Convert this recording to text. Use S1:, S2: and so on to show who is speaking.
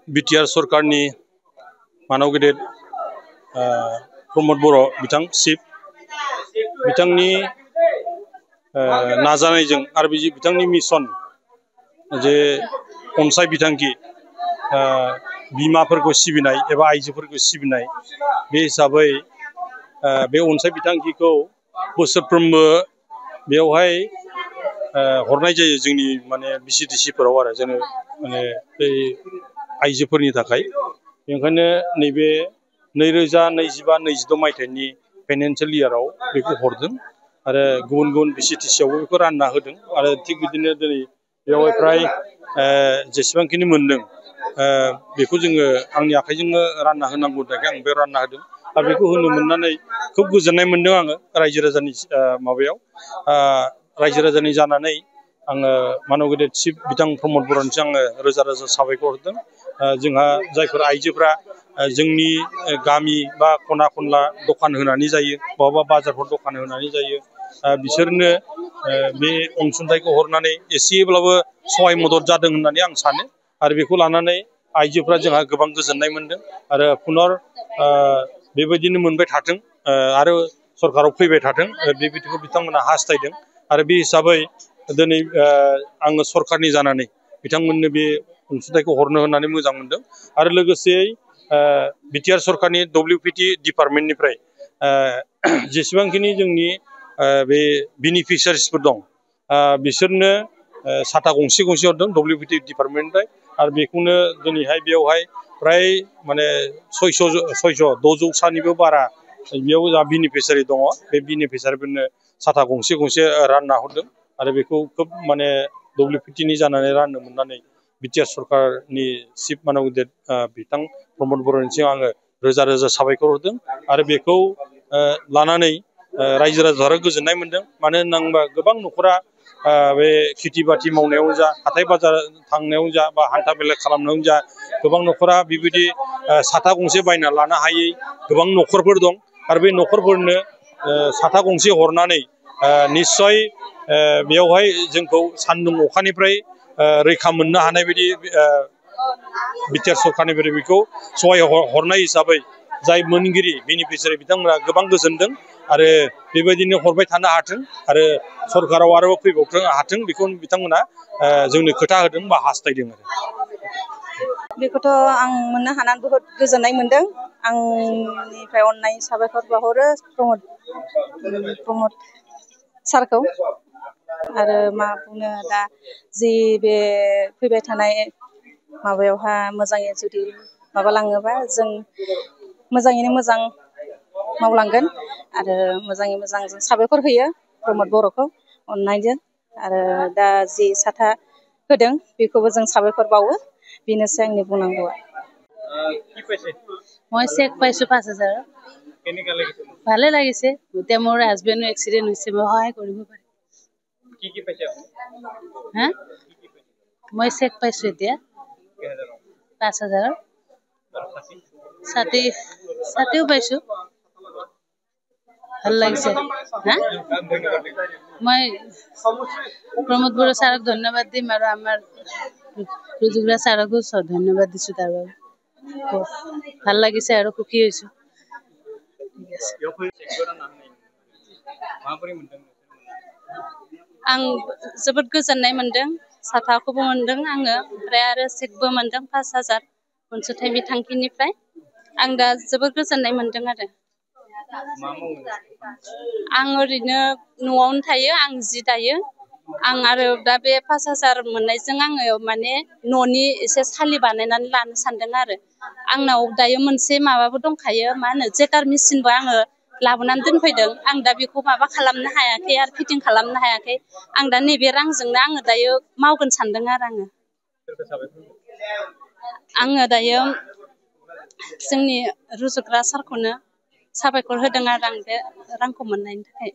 S1: BTR सरकारनि मानव गेदेर प्रमद बर' बिथां चिफ बिथांनि नाजानायजों आरो बिथांनि मिशन जे अनसाय बिथांखि बिमाफोरखौ सिबिनाय एबा आइजोफोरखौ सिबिनाय बे हिसाबै बे अनसाय बिथांखिखौ बोसोरफ्रोमबो बेवहाय हरनाय जायो जोंनि माने बिसिडिसिफोराव आरो जोङो माने बै आइजोफोरनि थाखाय बेनिखायनो नैबे 2025-26 मायथाइनि फाइनान्सियेल इयाराव बेखौ हरदों आरो गुबुन गुबुन बिसिडिसियावबो बेखौ रानना होदों आरो थिग बिदिनो दिनै बेवहाय फ्राय जेसेबांखिनि मोनदों बेखौ जोङो आंनि आखाइजोंनो रानना होनांगौ थाखाय आं बे रानना होदों आरो बेखौ होनो मोननानै खोब गोजोननाय मोनदों आङो रायजो राजानि माबायाव रायजो राजानि जानानै आङो मानव गेदेर चिफ बिथां प्रमद बर'निसिम आङो रोजा रोजा साबायखर हरदों जोंहा जायफोर आइजोफ्रा जोंनि गामि बा खना खनला दखान होनानै जायो बहाबा बाजारफोर दखान होनानै जायो बिसोरनो बे अनसुंथाइखौ हरनानै एसेब्लाबो सहाय मदद जादों होननानै आं सानो आरो बेखौ लानानै आइजोफ्रा जोंहा गोबां गोजोननाय मोनदों आरो पुनर बेबायदिनो मोनबाय थाथों आरो सरकाराव फैबाय थाथों बेबायदिखौ बिथांमोना हास्थायदों आरो बे हिसाबै दिनै आङो सरकारनि जानानै बिथांमोननो बे अनसुंथाइखौ हरनो होननानै मोजां मोनदों आरो लोगोसेयै बिटिआर सरकारनि WPT डिपार्टमेन्टनिफ्राय जेसेबांखिनि जोंनि बे बेनिफिसियारिसफोर दं बिसोरनो साथा गंसे गंसे हरदों WPT डिपार्टमेन्टनिफ्राय आरो बेखौनो दिनैहाय बेयावहाय फ्राय माने 600-650-600निबो बारा बेयाव जा बेनिफिसियारि दङ बे बेनिफिसियारिफोरनो साथा गंसे गंसे रानना हरदों आरो बेखौ खोब माने WPTनि जानानै राननो मोननानै बिटिआर सरकारनि चिफ मानव गेदेर बिथां प्रमद बर'निसिम आङो रोजा रोजा साबायखर हरदों आरो बेखौ लानानै रायजो राजाफ्रा गोजोननाय मोनदों मानो होनना गोबां न'खरा बे खेथि बाथि मावनायावनो जा हाथाय बाजार थांनायावनो जा बा हान्था मेला खालामनायावनो जा गोबां न'खरा बेबायदि साथा गंसे बायना लानो हायै गोबां न'खरफोर दं आरो बे न'खरफोरनो साथा गंसे हरनानै निस्सय बेयावहाय जोंखौ सान्दुं अखानिफ्राय रैखा मोननो हानाय बायदि बिटिआर सरकारनिफ्राय बेखौ सहाय हरनाय हिसाबै जाय मोनगिरि बेनिफिसियारि बिथांमोना गोबां गोजोनदों आरो बेबायदिनो हरबाय थानो हाथों आरो सरकाराव आरोबाव फैबावथों हाथों बेखौ बिथांमोना जोंनो खोथा होदों बा हास्थायदों आरो
S2: बेखौथ' आं मोननो हानानै बहुद गोजोननाय मोनदों आंनिफ्राय अननाय साबायखर बावहरो प्रमद सारखौ आरो मा बुंनो दा जि बे फैबाय थानाय माबायावहा मोजाङै जुदि माबालाङोबा जों मोजाङैनो मोजां मावलांगोन आरो मोजाङै मोजां जों साबायखर होयो प्रमद बर'खौ अननायजों आरो दा जि साथा होदों बेखौबो जों साबायखर बावो बेनोसै आंनि बुंनांगौआ
S3: মই চেক পাইছোঁ 5,000 ভালে লাগিছে এতিয়া মোৰ হাজবেণ্ডৰ এক্সিডেণ্ট হৈছে মই সহায় কৰিব পাৰিম হা মই চেক পাইছোঁ এতিয়া 5,000 ছাতিও পাইছোঁ ভাল লাগিছে হা মই প্ৰমোদ বড়ো ছাৰক ধন্যবাদ দিম আৰু আমাৰ ৰুজুৰা ছাৰকো ধন্যবাদ দিছোঁ তাৰ বাবে ভাল লাগিছে আৰু সুখী হৈছোঁ आं जोबोद गोजोननाय मोनदों साथाखौबो मोनदों आङो ओमफ्राय आरो चेकबो मोनदों 5,000 अनसुंथाइ बिथांखिनिफ्राय आं दा जोबोद गोजोननाय मोनदों आरो आं ओरैनो न'आवनो थायो आं जि दायो आं आरो दा बे 5,000 मोननायजों आङो माने न'नि एसे सालि बानायनानै लानो सानदों आरो आंनाव दायो मोनसे माबाबो दंखायो मा होनो जेटार मेचिनबो आङो लाबोनानै दोनफैदों आं दा बेखौ माबा खालामनो हायाखै आरो फिटिं खालामनो हायाखै आं दा नैबे रांजोंनो आङो दायो मावगोन सानदों आरो आङो दायो जोंनि रुजुग्रा सारखौनो साबायखर होदों आरो आं बे रांखौ मोननायनि थाखाय